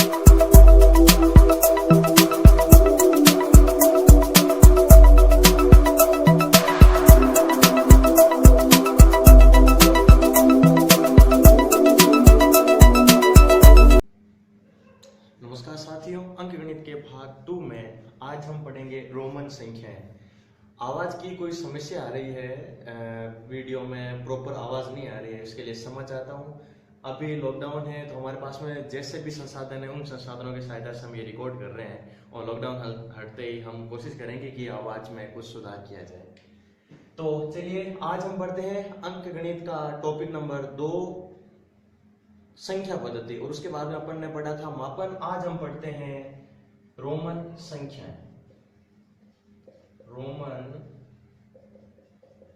नमस्कार साथियों, अंकगणित के भाग 2 में आज हम पढ़ेंगे रोमन संख्याएं। आवाज की कोई समस्या आ रही है, वीडियो में प्रॉपर आवाज नहीं आ रही है, इसके लिए समझ आता हूँ। अभी लॉकडाउन है तो हमारे पास में जैसे भी संसाधन है उन संसाधनों की सहायता से हम ये रिकॉर्ड कर रहे हैं और लॉकडाउन हटते ही हम कोशिश करेंगे कि आवाज में कुछ सुधार किया जाए। तो चलिए आज हम पढ़ते हैं अंकगणित का टॉपिक नंबर 2, संख्या पद्धति, और उसके बाद में अपन ने पढ़ा था मापन। आज हम पढ़ते हैं रोमन संख्याएं। रोमन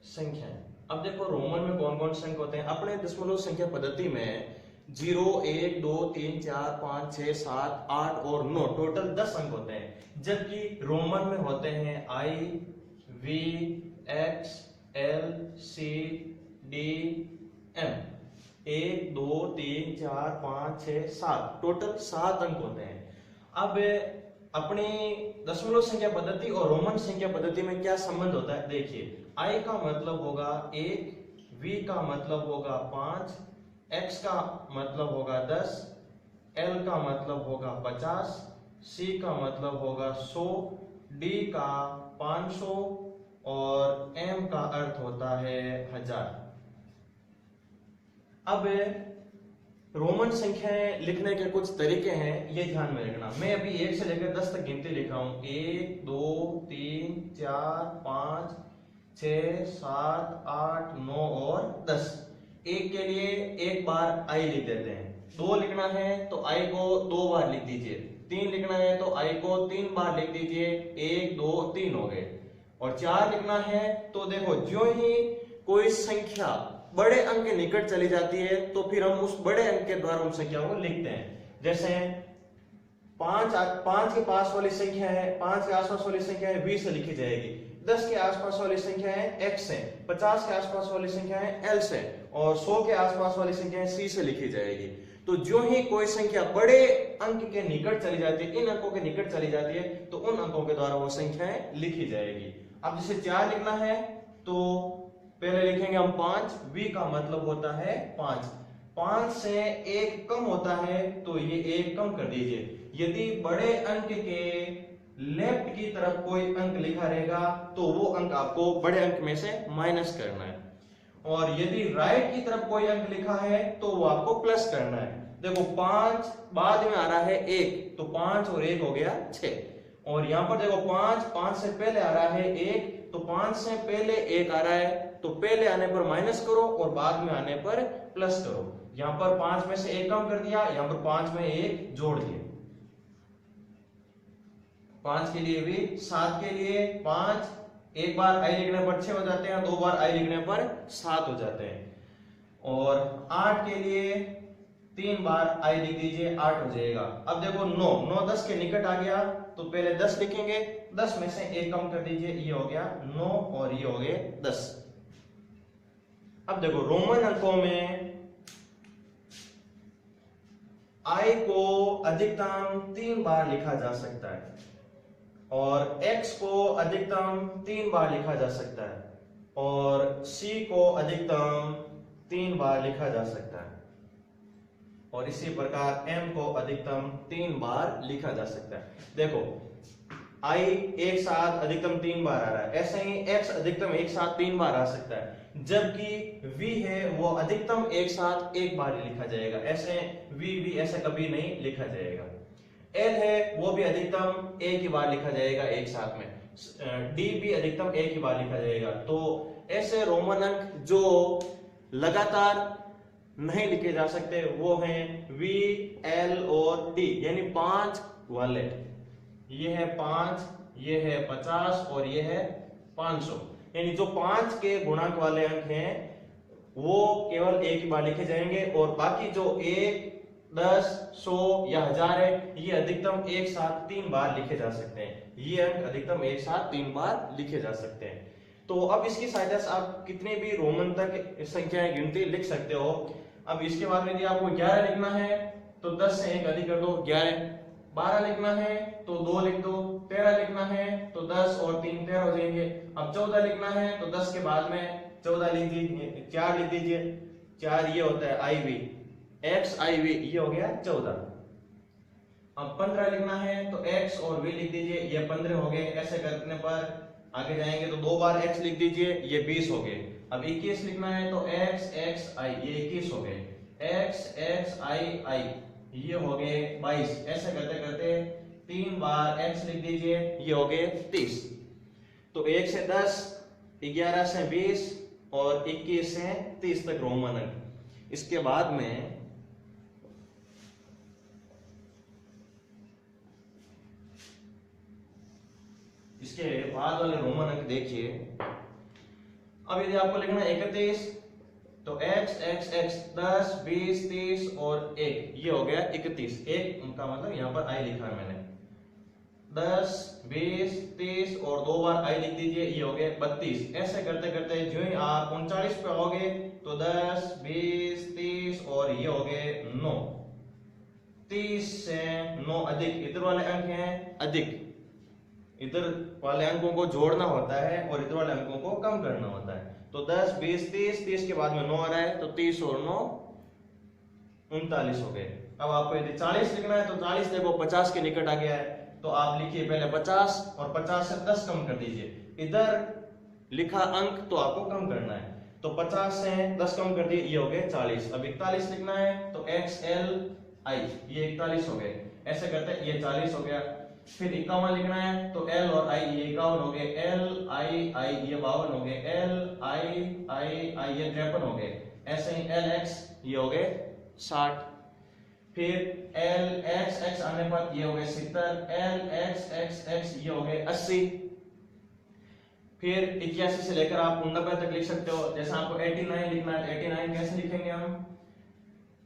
संख्याएं, अब देखो रोमन में कौन कौन से अंक होते हैं। अपने दशमलव संख्या पद्धति में 0, 1, 2, 3, 4, 5, 6, 7, 8 और 9 टोटल 10 अंक होते हैं, जबकि रोमन में होते हैं I, V, X, L, C, D, M। 1, 2, 3, 4, 5, 6, 7 total 7 अंक होते हैं। अब अपनी दशमलव संख्या पद्धति और रोमन संख्या पद्धति में क्या संबंध होता है, देखिए। I का मतलब होगा 1, V का मतलब होगा 5, X का मतलब होगा 10, L का मतलब होगा 50, C का मतलब होगा 100, D का 500 और M का अर्थ होता है 1000। अब रोमन संख्याएं लिखने के कुछ तरीके हैं, ये ध्यान में रखना। मैं अभी 1 से लेकर 10 तक गिनती लिख रहा हूं। 1, 2, 3, 4, 5, 6, 7, 8, 9 और 10। 1 के लिए एक बार I लिख देते हैं। 2 लिखना है तो I को 2 बार लिख दीजिए। 3 लिखना है तो I को 3 बार लिख दीजिए। 1, 2, 3 हो गए। और 4 लिखना है तो देखो, जो ही कोई संख्या बड़े अंक के निकट चली जाती है तो फिर हम उस बड़े अंक के द्वारा उन संख्याओं को लिखते हैं। जैसे 5 के पास वाली संख्या है, 5 के आसपास वाली संख्या है, 20 से लिखी जाएगी। 10 के आसपास वाली संख्या है X से, 50 के आसपास वाली संख्या है L से और 100 के आसपास वाली संख्या है C से लिखी जाएगी। तो जो ही कोई संख्या बड़े अंक के निकट चली जाती है, इन अंकों के निकट चली जाती है, तो उन अंकों के द्वारा वो संख्याएं लिखी जाएगी। अब जैसे 4 लिखना है तो पहले लिखेंगे हम 5, V का मतलब होता है 5। 5 से 1 कम होता है तो ये 1 कम कर दीजिए। यदि बड़े अंक के लेफ्ट की तरफ कोई अंक लिखा रहेगा तो वो अंक आपको बड़े अंक में से माइनस करना है, और यदि राइट की तरफ कोई अंक लिखा है तो वो आपको प्लस करना है। देखो 5 बाद में आ रहा है 1, तो 5 और 1 हो गया 6। और यहां पर देखो 5 से पहले आ रहा है 1, तो 5 से पहले 1 आ रहा है, तो पहले आने पर माइनस करो और बाद में आने पर प्लस करो। यहां पर 5 में से 1 कम कर दिया, यहां पर 5 में 1 जोड़ दिए। 5 के लिए भी, 7 के लिए 5, एक बार I लिखने पर 6 हो जाते हैं, 2 बार I लिखने पर 7 हो जाते हैं। और 8 के लिए 3 बार I लिख दीजिए, 8 हो जाएगा। अब देखो 9 10 के निकट आ गया तो पहले 10 लिखेंगे, 10 में से 1 कम कर दीजिए, ये हो गया 9 और ये हो गए 10। अब देखो रोमन अंकों में I को अधिकतम 3 बार लिखा जा सकता है और X को अधिकतम 3 बार लिखा जा सकता है और C को अधिकतम 3 बार लिखा जा सकता है, और इसी प्रकार M को अधिकतम 3 बार लिखा जा सकता है। देखो I एक साथ अधिकतम 3 बार आ रहा है, ऐसे ही X अधिकतम एक साथ 3 बार आ सकता है, जबकि V है वो अधिकतम एक साथ 1 बार ही लिखा जाएगा। ऐसे V भी ऐसे कभी नहीं लिखा जाएगा। L है वो भी अधिकतम 1 ही बार लिखा जाएगा एक साथ में। D भी अधिकतम 1 ही बार लिखा जाएगा। तो ऐसे रोमन अंक जो लगातार नहीं लिखे जा सकते वो हैं V, L और D, यानी 5 वाले। ये है 5, ये है 50 और ये है 500। यानी जो 5 के गुणांक वाले अंक हैं वो केवल 1 ही बार लिखे जाएंगे, और बाकी जो 1, 10, 100 या 1000 है ये अधिकतम एक साथ 3 बार लिखे जा सकते हैं। ये अंक अधिकतम एक साथ 3 बार लिखे जा सकते हैं। तो अब इसकी सहायता से आप कितने भी रोमन तक संख्याएं गिनती लिख सकते हो। अब इसके बाद यदि आपको 11 लिखना है तो 10 से 1 अधिक कर दो 11, 12 लिखना है तो 2 लिख दो, 13 लिखना है तो 10 और 3 13 हो जाएंगे। अब 14 लिखना है तो 10 के बाद में 14 लिख दीजिए, 4 लिख दीजिए, 4 ये होता है IV, X IV ये हो गया 14। अब 15 लिखना है तो X और V लिख दीजिए, ये 15 हो गए। ऐसे करने पर आगे जाएंगे तो 2 बार X लिख दीजिए, ये 20 हो गए। अब 21 लिखना है तो X X I ये 21 हो गए, X X I ये हो गए 22। ऐसे करते करते 3 बार X लिख दीजिए, ये हो गए 30। तो 1 से 10, 11 से 20 और 21 से 30 तक रोमन अंक। इसके बाद में इसके बाद वाले रोमन अंक देखिए। अब यदि आपको लिखना है 31 तो X X X 10 20 30 और 1 ये हो गया 31। 1 का मतलब यहाँ पर I लिखा है मैंने, 10 20 30 और 2 बार I लिख दीजिए, ये हो गए 32। ऐसे करते करते जो ही आप 39 पे आओगे तो 10 20 30 और ये हो गए 9। 30 से 9 अधिक, इधर वाले अंक हैं अधिक, इधर वाले अंकों को जोड़ना होता है और इधर वाले अंकों को कम करना होता है। तो 10 20 30, 30 के बाद में 9 आ रहा है तो 30 और 9 39 हो गए। अब आपको यदि 40 लिखना है तो 40 देखो 50 के निकट आ गया है, तो आप लिखिए पहले 50 और 50 से 10 कम कर दीजिए। इधर लिखा अंक तो आपको कम करना है, तो 50 से 10 कम कर दिए, ये हो गए 40। अब 41 लिखना है तो XL I ये 41 हो गए। ऐसे करते ये 40 हो गया। फिर 51 लिखना है तो L और I ये 51 हो गए, L I ये 52 हो गए, L I ये 53 हो गए। ऐसे ही LX ये हो गए 60। फिर LXX आने पर ये हो गए 70, LXXX ये हो गए 80। फिर 81 से लेकर आप 90 तक लिख सकते हो। जैसे आपको 89 लिखना है तो 89 कैसे लिखेंगे हम?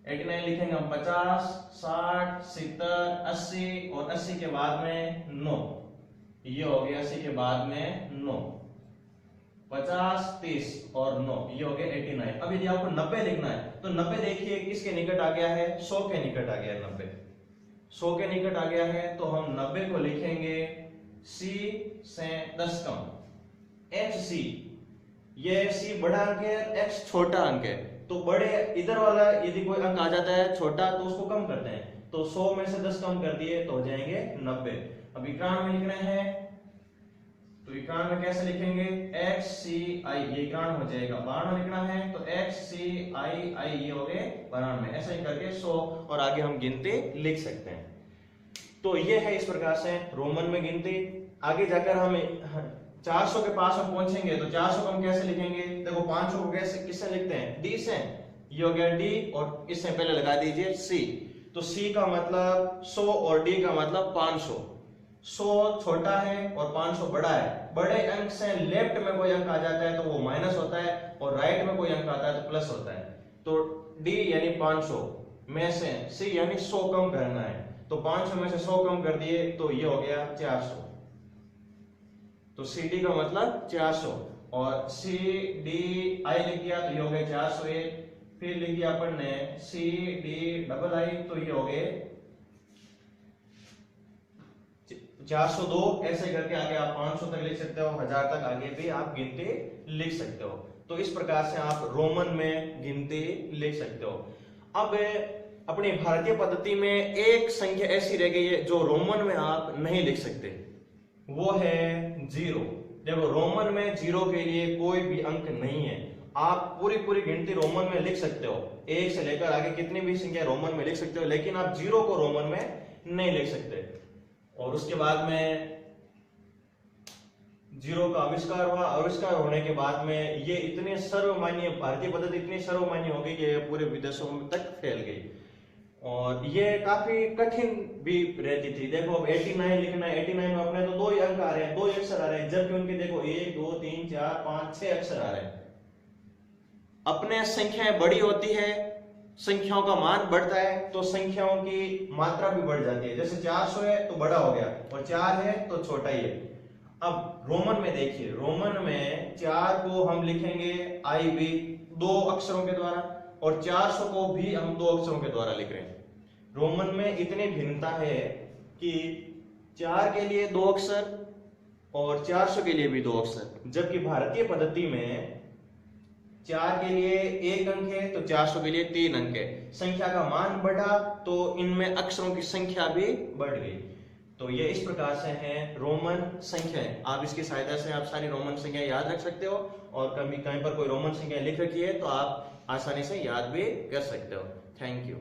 89 लिखेंगे हम 50 60 70 80 और 80 के बाद में 9, ये हो गया 80 के बाद में 9, 50 30 और 9 ये हो गया 89। अब यदि आपको 90 लिखना है तो 90 देखिए किसके निकट आ गया है? 100 के निकट आ गया है। 90 100 के निकट आ गया है तो हम 90 को लिखेंगे C से 10 कम, HC। ये C बड़ा अंक है, X छोटा अंक है। तो बड़े इधर वाला यदि कोई अंक आ जाता है छोटा तो उसको कम करते हैं, तो 100 में से 10 कम कर दिए तो हो जाएंगे 90। अब 91 लिखना है तो 91 कैसे लिखेंगे? XCI ये 91 हो जाएगा। 92 लिखना है तो XCII ये हो गए 92। ऐसे ही करके 100 और आगे हम गिनती लिख सकते हैं। तो ये है इस प्रकार से रोमन में गिनती। आगे जाकर हम 400 के पास हम पहुंचेंगे तो 400 को हम कैसे लिखेंगे? देखो 500 को कैसे किससे लिखते हैं? D से। ये हो गया D और इससे पहले लगा दीजिए C। तो C का मतलब 100 और D का मतलब 500। 100 छोटा है और 500 बड़ा है। बड़े अंक से लेफ्ट में कोई अंक आ जाता है तो वो माइनस होता है और राइट में कोई अंक आता है तो प्लस होता है। तो D यानी 500 में से C यानी 100 कम करना है, तो 500 में से 100 कम कर दिए तो ये हो गया 400। तो CD का मतलब 400 और CDI लिख दिया तो ये हो गए 401। फिर लिख दिया अपन ने CDII तो ये हो गए 402। ऐसे करके आगे आप 500 तक लिख सकते हो, 1000 तक आगे भी आप गिनती लिख सकते हो। तो इस प्रकार से आप रोमन में गिनती लिख सकते हो। अब अपनी भारतीय पद्धति में एक संख्या ऐसी रह गई है जो रोमन में आप नहीं लिख सकते, वो है 0। देखो रोमन में 0 के लिए कोई भी अंक नहीं है। आप पूरी पूरी गिनती रोमन में लिख सकते हो, 1 से लेकर आगे कितनी भी संख्या रोमन में लिख सकते हो, लेकिन आप 0 को रोमन में नहीं लिख सकते। और उसके बाद में 0 का आविष्कार हुआ। आविष्कार होने के बाद में ये इतने सर्वमान्य, भारतीय पद्धति इतनी सर्वमान्य हो गई कि ये पूरे विदेशों तक फैल गई और ये काफी कठिन भी रहती थी। देखो अब 89 लिखना है, 89 में अपने तो 2 ही अंक आ रहे हैं, 2 ही अक्षर आ रहे हैं, जबकि उनके देखो 1 2 3 4 5 6 अक्षर आ रहे हैं। अपने संख्याएं बड़ी होती है, संख्याओं का मान बढ़ता है तो संख्याओं की मात्रा भी बढ़ जाती है। जैसे 400 है तो बड़ा हो गया और 4 है तो छोटा ही है। अब रोमन में देखिए, रोमन में 4 को हम लिखेंगे IB 2 अक्षरों के द्वारा और 400 को भी हम 2 अक्षरों के द्वारा लिख रहे हैं। रोमन में इतनी भिन्नता है कि 4 के लिए 2 अक्षर और 400 के लिए भी 2 अक्षर, जबकि भारतीय पद्धति में 4 के लिए 1 अंक है तो 400 के लिए 3 अंक है। संख्या का मान बढ़ा तो इनमें अक्षरों की संख्या भी बढ़ गई। तो ये इस प्रकार से हैं रोमन संख्याएं। आप इसकी सहायता से आप सारी रोमन संख्याएं याद रख सकते हो, और कभी कहीं पर कोई रोमन संख्या लिख रखी है तो आप आसानी से याद भी कर सकते हो। Thank you.